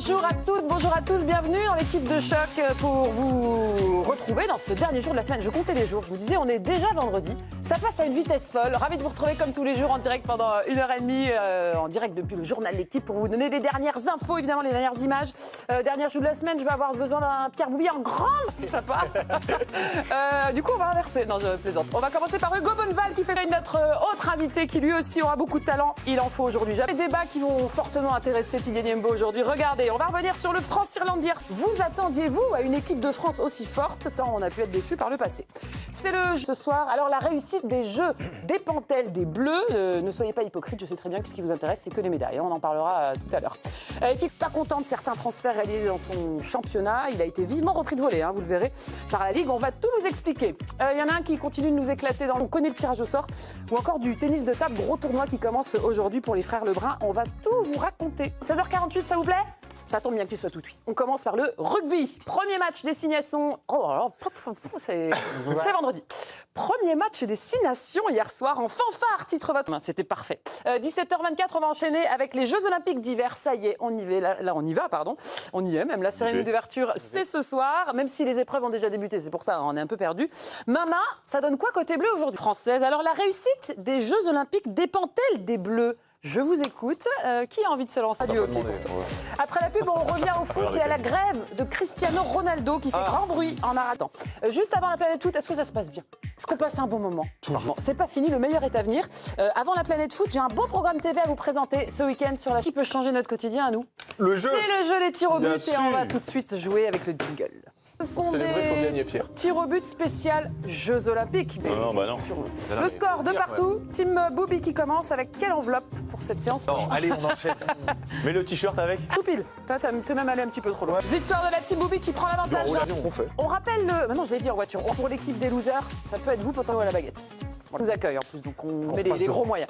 Bonjour à toutes, bonjour à tous, bienvenue dans l'équipe de choc pour vous retrouver dans ce dernier jour de la semaine. Je comptais les jours, je vous disais, on est déjà vendredi, ça passe à une vitesse folle. Ravi de vous retrouver comme tous les jours en direct pendant 1h30, en direct depuis le journal L'équipe pour vous donner les dernières infos, évidemment les dernières images. Dernier jour de la semaine, je vais avoir besoin d'un Pierre Bouvier en grand sympa. Du coup, on va inverser, non je plaisante. On va commencer par Hugo Bonneval qui fait notre autre invité qui lui aussi aura beaucoup de talent, il en faut aujourd'hui. J'avais des débats qui vont fortement intéresser Tidjane Niembo aujourd'hui. Regardez, on va revenir sur le France-Irlande d'hier. Vous attendiez-vous à une équipe de France aussi forte, tant on a pu être déçus par le passé? C'est le jeu ce soir. Alors la réussite des Jeux dépend-elle des Bleus? Ne soyez pas hypocrite, je sais très bien que ce qui vous intéresse, c'est que les médailles. On en parlera tout à l'heure. Équipe pas content de certains transferts réalisés dans son championnat. Il a été vivement repris de volée, vous le verrez, par la Ligue. On va tout vous expliquer. Il y en a un qui continue de nous éclater dans On connaît le tirage au sort, ou encore du tennis de table, gros tournoi qui commence aujourd'hui pour les frères Lebrun. On va tout vous raconter. 16h48, ça vous plaît? Ça tombe bien que tu sois tout de suite. On commence par le rugby. Premier match des 6 Nations. Oh, alors, c'est vendredi. Premier match des 6 Nations hier soir en fanfare, titre votre main. C'était parfait. 17h24, on va enchaîner avec les Jeux Olympiques d'hiver. Ça y est, on y va. Là, on y va, pardon. On y est même. La cérémonie d'ouverture, c'est ce soir. Même si les épreuves ont déjà débuté, c'est pour ça, on est un peu perdu. Mama, ça donne quoi côté bleu aujourd'hui? Française. Alors, la réussite des Jeux Olympiques dépend-elle des Bleus? Je vous écoute. Qui a envie de se lancer du hockey pour toi? Après la pub, on revient au foot et à la grève de Cristiano Ronaldo qui fait grand bruit en arrêtant. Juste avant la planète foot, est-ce que ça se passe bien? Est-ce qu'on passe un bon moment? Bon, c'est pas fini, le meilleur est à venir. Avant la planète foot, j'ai un beau programme TV à vous présenter ce week-end sur la qui peut changer notre quotidien à nous. Le jeu. C'est le jeu des tirs au but et on va tout de suite jouer avec le jingle. Ce sont des tirs au but spécial Jeux Olympiques. Non, bah non. Le score de partout. Team Boubi qui commence avec quelle enveloppe pour cette séance? Non, allez, on enchaîne. Mets le t-shirt avec. Tout pile. Toi, t'es même allé un petit peu trop loin. Ouais. Victoire de la Team Boubi qui prend l'avantage. On rappelle le... Maintenant, je l'ai dit en voiture. Pour l'équipe des losers, ça peut être vous pour à la baguette. On nous accueille en plus, donc on met les gros moyens.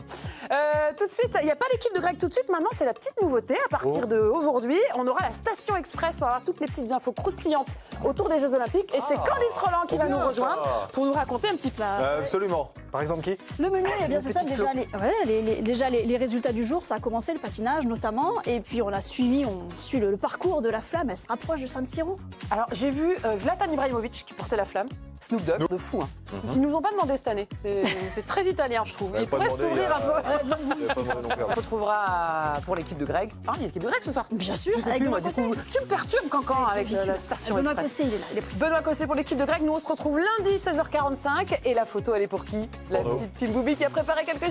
Tout de suite, il n'y a pas l'équipe de Greg tout de suite. Maintenant, c'est la petite nouveauté. À partir d'aujourd'hui, on aura la station express pour avoir toutes les petites infos croustillantes autour des Jeux Olympiques. Et c'est Candice Roland qui va nous rejoindre pour nous raconter un petit plat. Absolument. Par exemple, qui? Le menu, eh bien c'est ça, déjà les résultats du jour, ça a commencé, le patinage notamment, et puis on suit le parcours de la flamme, elle se rapproche de San Siro. Alors j'ai vu Zlatan Ibrahimovic qui portait la flamme, Snoop Dogg, de fou. Ils nous ont pas demandé cette année, c'est très italien je trouve, il pourrait s'ouvrir un peu. On retrouvera pour l'équipe de Greg. Ah, il y a l'équipe de Greg ce soir? Bien sûr, je sais plus, moi, du coup, tu me perturbes Cancan avec la station Benoît express. Cossé, il est là. Benoît Cossé pour l'équipe de Greg, nous on se retrouve lundi 16h45 et la photo elle est pour qui? La petite Team Boubi qui a préparé quelque chose.